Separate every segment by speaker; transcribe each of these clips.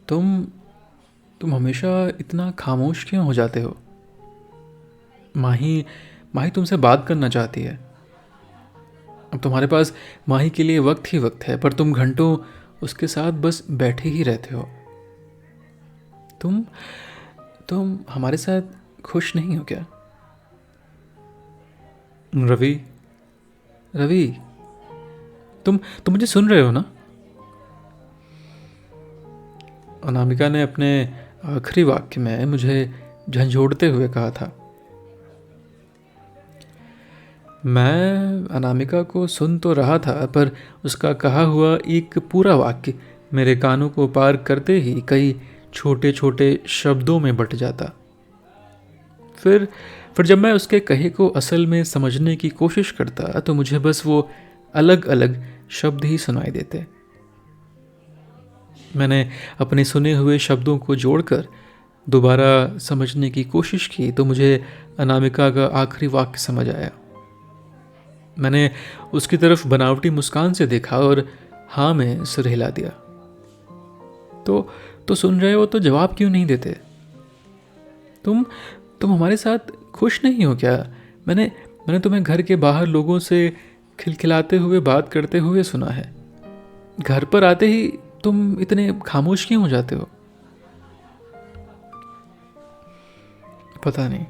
Speaker 1: तुम तुम हमेशा इतना खामोश क्यों हो जाते हो? माही माही तुमसे बात करना चाहती है। अब तुम्हारे पास माही के लिए वक्त ही वक्त है, पर तुम घंटों उसके साथ बस बैठे ही रहते हो। तुम तुम हमारे साथ खुश नहीं हो क्या? रवि, रवि, तुम मुझे सुन रहे हो ना? अनामिका ने अपने आखिरी वाक्य में मुझे झंझोड़ते हुए कहा था। मैं अनामिका को सुन तो रहा था, पर उसका कहा हुआ एक पूरा वाक्य मेरे कानों को पार करते ही कई छोटे छोटे शब्दों में बट जाता। फिर फिर जब मैं उसके कहे को असल में समझने की कोशिश करता तो मुझे बस वो अलग अलग शब्द ही सुनाई देते। मैंने अपने सुने हुए शब्दों को जोड़कर दोबारा समझने की कोशिश की तो मुझे अनामिका का आखिरी वाक्य समझ आया। मैंने उसकी तरफ बनावटी मुस्कान से देखा और हाँ में सिर हिला दिया। तो सुन रहे हो तो जवाब क्यों नहीं देते? तुम तुम हमारे साथ खुश नहीं हो क्या? मैंने मैंने तुम्हें घर के बाहर लोगों से खिलखिलाते हुए बात करते हुए सुना है। घर पर आते ही तुम इतने खामोश क्यों हो जाते हो? पता नहीं।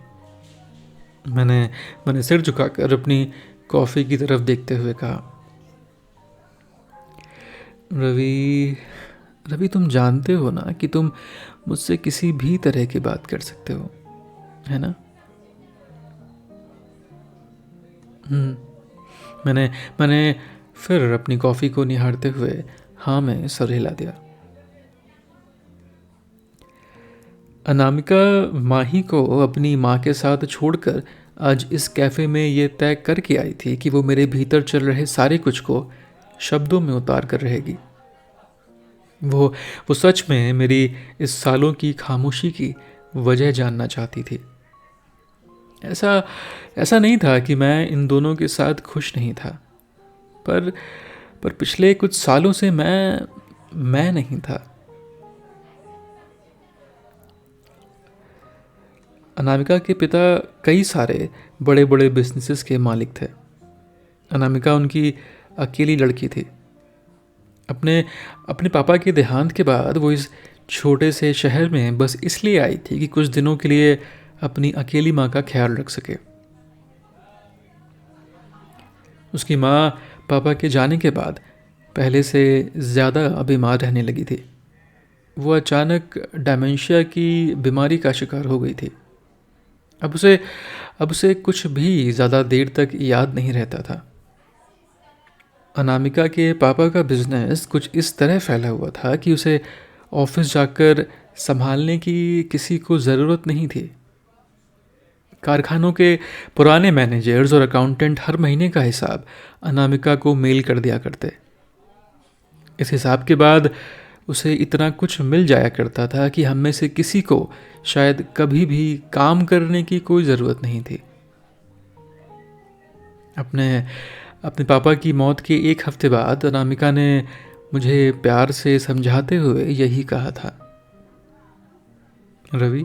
Speaker 1: मैंने मैंने सिर झुकाकर अपनी कॉफ़ी की तरफ देखते हुए कहा। रवि, रवि, तुम जानते हो ना कि तुम मुझसे किसी भी तरह की बात कर सकते हो, है ना? हम्म। मैंने मैंने फिर अपनी कॉफ़ी को निहारते हुए हाँ में सर हिला दिया। अनामिका माही को अपनी माँ के साथ छोड़कर आज इस कैफ़े में ये तय करके आई थी कि वो मेरे भीतर चल रहे सारे कुछ को शब्दों में उतार कर रहेगी। वो वो सच में मेरी इस सालों की खामोशी की वजह जानना चाहती थी। ऐसा ऐसा नहीं था कि मैं इन दोनों के साथ खुश नहीं था, पर पर पिछले कुछ सालों से मैं नहीं था। अनामिका के पिता कई सारे बड़े बड़े बिजनेसेस के मालिक थे। अनामिका उनकी अकेली लड़की थी। अपने अपने पापा के देहांत के बाद वो इस छोटे से शहर में बस इसलिए आई थी कि कुछ दिनों के लिए अपनी अकेली माँ का ख्याल रख सके। उसकी माँ पापा के जाने के बाद पहले से ज़्यादा बीमार रहने लगी थी। वो अचानक डायमेंशिया की बीमारी का शिकार हो गई थी। अब उसे अब उसे कुछ भी ज़्यादा देर तक याद नहीं रहता था। अनामिका के पापा का बिजनेस कुछ इस तरह फैला हुआ था कि उसे ऑफिस जाकर संभालने की किसी को ज़रूरत नहीं थी। कारखानों के पुराने मैनेजर्स और अकाउंटेंट हर महीने का हिसाब अनामिका को मेल कर दिया करते। इस हिसाब के बाद उसे इतना कुछ मिल जाया करता था कि हम में से किसी को शायद कभी भी काम करने की कोई ज़रूरत नहीं थी। अपने अपने पापा की मौत के एक हफ्ते बाद अनामिका ने मुझे प्यार से समझाते हुए यही कहा था। रवि,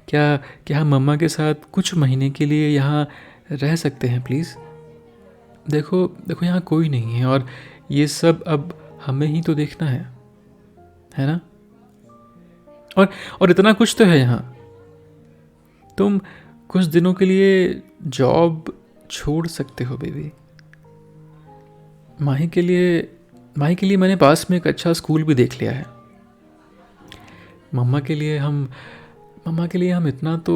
Speaker 1: क्या क्या हम मम्मा के साथ कुछ महीने के लिए यहाँ रह सकते हैं प्लीज़? देखो देखो, यहाँ कोई नहीं है और ये सब अब हमें ही तो देखना है ना? और इतना कुछ तो है यहाँ। तुम कुछ दिनों के लिए जॉब छोड़ सकते हो बेबी। माही के लिए माही के लिए मैंने पास में एक अच्छा स्कूल भी देख लिया है। मम्मा के लिए हम मम्मा के लिए हम इतना तो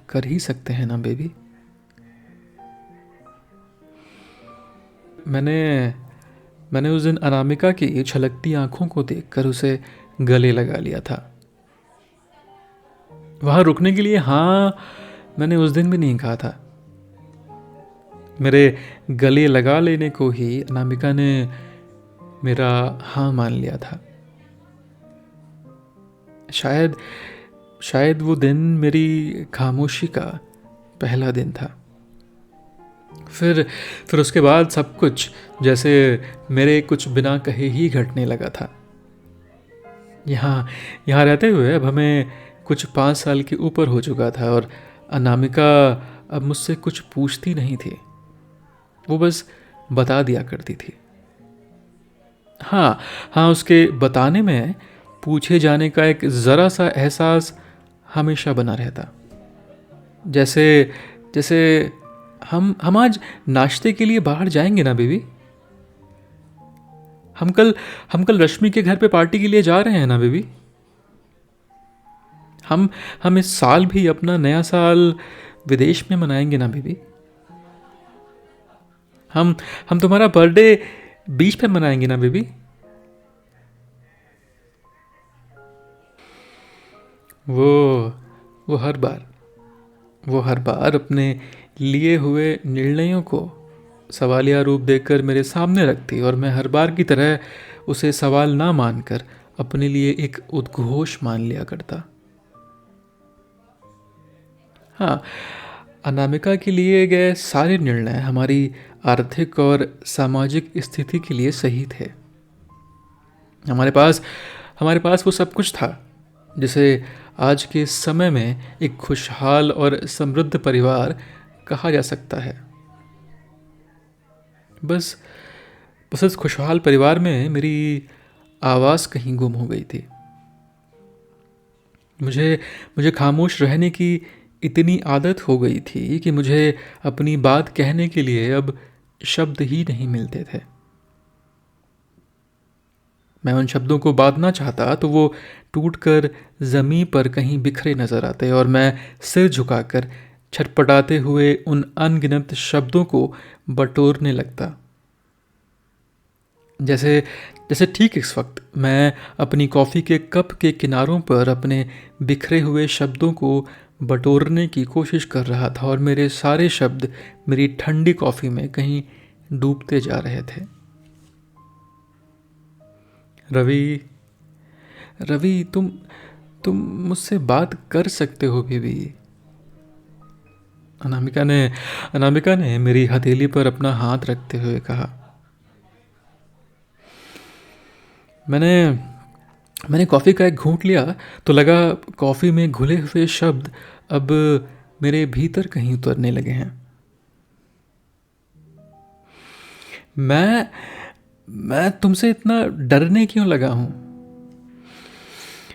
Speaker 1: कर ही सकते हैं ना बेबी। मैंने मैंने उस दिन अनामिका की छलकती आंखों को देखकर उसे गले लगा लिया था। वहाँ रुकने के लिए हाँ मैंने उस दिन भी नहीं कहा था। मेरे गले लगा लेने को ही अनामिका ने मेरा हाँ मान लिया था। शायद शायद वो दिन मेरी खामोशी का पहला दिन था। फिर उसके बाद सब कुछ जैसे मेरे कुछ बिना कहे ही घटने लगा था। यहाँ यहाँ रहते हुए अब हमें कुछ 5 साल के ऊपर हो चुका था, और अनामिका अब मुझसे कुछ पूछती नहीं थी। वो बस बता दिया करती थी। हाँ, हाँ, उसके बताने में पूछे जाने का एक ज़रा सा एहसास हमेशा बना रहता। जैसे जैसे हम आज नाश्ते के लिए बाहर जाएंगे ना बेबी? हम कल रश्मि के घर पे पार्टी के लिए जा रहे हैं ना बेबी? हम इस साल भी अपना नया साल विदेश में मनाएंगे ना बेबी? हम हम तुम्हारा बर्थडे बीच पे मनाएंगे ना बेबी? वो वो हर बार अपने लिए हुए निर्णयों को सवालिया रूप देकर मेरे सामने रखती, और मैं हर बार की तरह उसे सवाल ना मानकर अपने लिए एक उद्घोष मान लिया करता। हाँ, अनामिका के लिए गए सारे निर्णय हमारी आर्थिक और सामाजिक स्थिति के लिए सही थे। हमारे पास हमारे पास वो सब कुछ था जिसे आज के समय में एक खुशहाल और समृद्ध परिवार कहा जा सकता है। बस बस इस खुशहाल परिवार में मेरी आवाज़ कहीं गुम हो गई थी। मुझे मुझे खामोश रहने की इतनी आदत हो गई थी कि मुझे अपनी बात कहने के लिए अब शब्द ही नहीं मिलते थे। मैं उन शब्दों को बांधना चाहता तो वो टूटकर ज़मीं पर कहीं बिखरे नजर आते, और मैं सिर झुकाकर छटपटाते हुए उन अनगिनत शब्दों को बटोरने लगता। जैसे जैसे ठीक इस वक्त मैं अपनी कॉफ़ी के कप के किनारों पर अपने बिखरे हुए शब्दों को बटोरने की कोशिश कर रहा था, और मेरे सारे शब्द मेरी ठंडी कॉफ़ी में कहीं डूबते जा रहे थे। रवि, रवि, तुम मुझसे बात कर सकते हो बेबी? अनामिका ने अनामिका ने मेरी हथेली पर अपना हाथ रखते हुए कहा। मैंने मैंने कॉफ़ी का एक घूंट लिया तो लगा कॉफ़ी में घुले हुए शब्द अब मेरे भीतर कहीं उतरने लगे हैं। मैं मैं तुमसे इतना डरने क्यों लगा हूँ?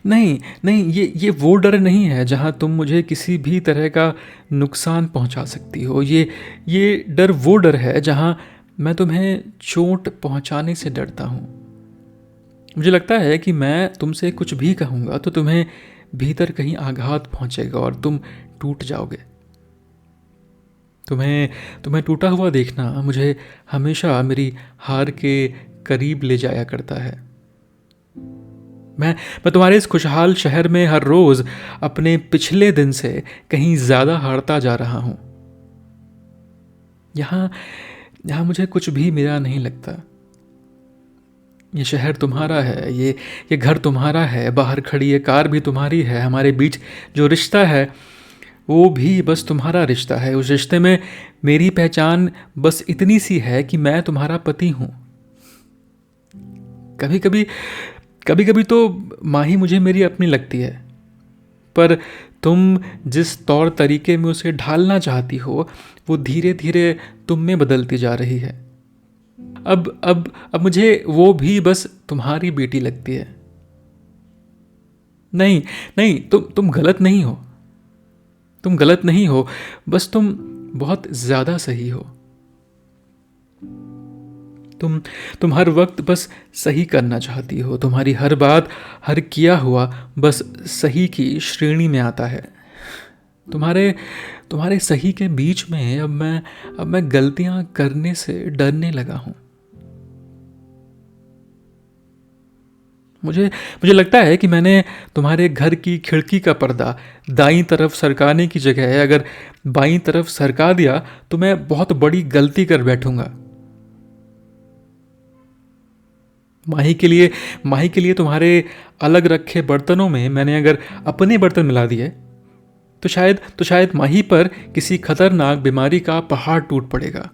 Speaker 1: नहीं, नहीं, ये वो डर नहीं है जहाँ तुम मुझे किसी भी तरह का नुकसान पहुँचा सकती हो। ये डर वो डर है जहाँ मैं तुम्हें चोट पहुँचाने से डरता हूँ। मुझे लगता है कि मैं तुमसे कुछ भी कहूँगा तो तुम्हें भीतर कहीं आघात पहुँचेगा और तुम टूट जाओगे। तुम्हें तुम्हें टूटा हुआ देखना मुझे हमेशा मेरी हार के करीब ले जाया करता है। मैं तुम्हारे इस खुशहाल शहर में हर रोज अपने पिछले दिन से कहीं ज्यादा हारता जा रहा हूं। यहां यहां मुझे कुछ भी मेरा नहीं लगता। ये शहर तुम्हारा है, ये घर तुम्हारा है, बाहर खड़ी ये कार भी तुम्हारी है, हमारे बीच जो रिश्ता है वो भी बस तुम्हारा रिश्ता है। उस रिश्ते में मेरी पहचान बस इतनी सी है कि मैं तुम्हारा पति हूं। कभी कभी कभी कभी तो माही मुझे मेरी अपनी लगती है, पर तुम जिस तौर तरीके में उसे ढालना चाहती हो वो धीरे धीरे तुम में बदलती जा रही है। अब मुझे वो भी बस तुम्हारी बेटी लगती है। नहीं, नहीं, तुम गलत नहीं हो। तुम गलत नहीं हो, बस तुम बहुत ज्यादा सही हो। तुम हर वक्त बस सही करना चाहती हो। तुम्हारी हर बात, हर किया हुआ बस सही की श्रेणी में आता है। तुम्हारे तुम्हारे सही के बीच में अब मैं गलतियां करने से डरने लगा हूं। मुझे लगता है कि मैंने तुम्हारे घर की खिड़की का पर्दा दाईं तरफ सरकाने की जगह अगर बाईं तरफ सरका दिया तो मैं बहुत बड़ी गलती कर बैठूंगा। माही के लिए तुम्हारे अलग रखे बर्तनों में मैंने अगर अपने बर्तन मिला दिए तो शायद माही पर किसी खतरनाक बीमारी का पहाड़ टूट पड़ेगा।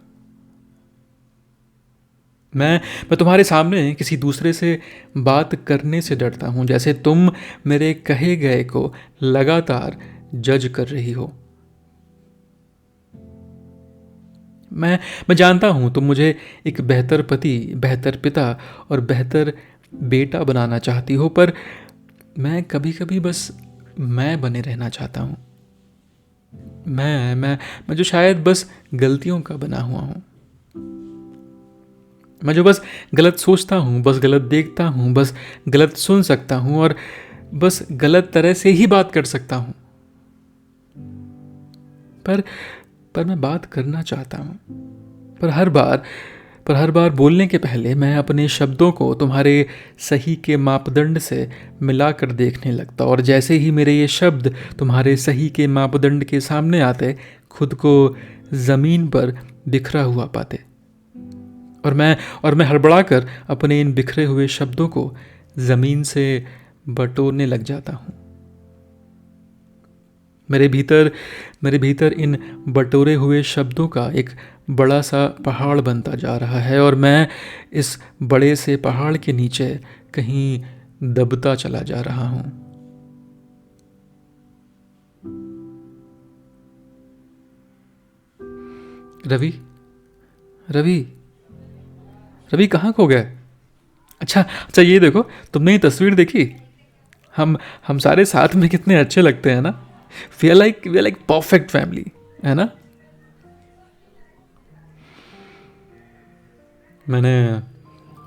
Speaker 1: मैं तुम्हारे सामने किसी दूसरे से बात करने से डरता हूँ, जैसे तुम मेरे कहे गए को लगातार जज कर रही हो। मैं जानता हूँ तुम मुझे एक बेहतर पति, बेहतर पिता और बेहतर बेटा बनाना चाहती हो, पर मैं कभी कभी बस मैं बने रहना चाहता हूँ। मैं जो शायद बस गलतियों का बना हुआ हूँ। मैं जो बस गलत सोचता हूँ, बस गलत देखता हूँ, बस गलत सुन सकता हूँ और बस गलत तरह से ही बात कर सकता हूँ। पर पर मैं बात करना चाहता हूँ। पर हर बार बोलने के पहले मैं अपने शब्दों को तुम्हारे सही के मापदंड से मिलाकर देखने लगता, और जैसे ही मेरे ये शब्द तुम्हारे सही के मापदंड के सामने आते, खुद को ज़मीन पर बिखरा हुआ पाते। और मैं हड़बड़ाकर अपने इन बिखरे हुए शब्दों को ज़मीन से बटोरने लग जाता हूँ। मेरे भीतर इन बटोरे हुए शब्दों का एक बड़ा सा पहाड़ बनता जा रहा है, और मैं इस बड़े से पहाड़ के नीचे कहीं दबता चला जा रहा हूँ। रवि, रवि, रवि कहाँ खो गए? अच्छा अच्छा, ये देखो, तुमने ये तस्वीर देखी? हम सारे साथ में कितने अच्छे लगते हैं ना। We are like perfect family, है ना। मैंने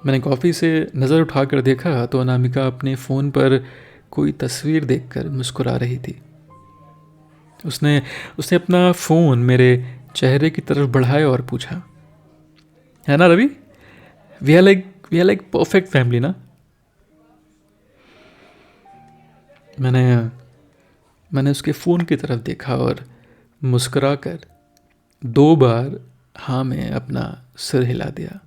Speaker 1: मैंने कॉफ़ी से नज़र उठाकर देखा तो अनामिका अपने फ़ोन पर कोई तस्वीर देखकर मुस्कुरा रही थी। उसने उसने अपना फ़ोन मेरे चेहरे की तरफ बढ़ाया और पूछा, है ना Ravi, we are like perfect family ना। मैंने मैंने उसके फ़ोन की तरफ देखा और मुस्कुराकर 2 बार हाँ में अपना सिर हिला दिया।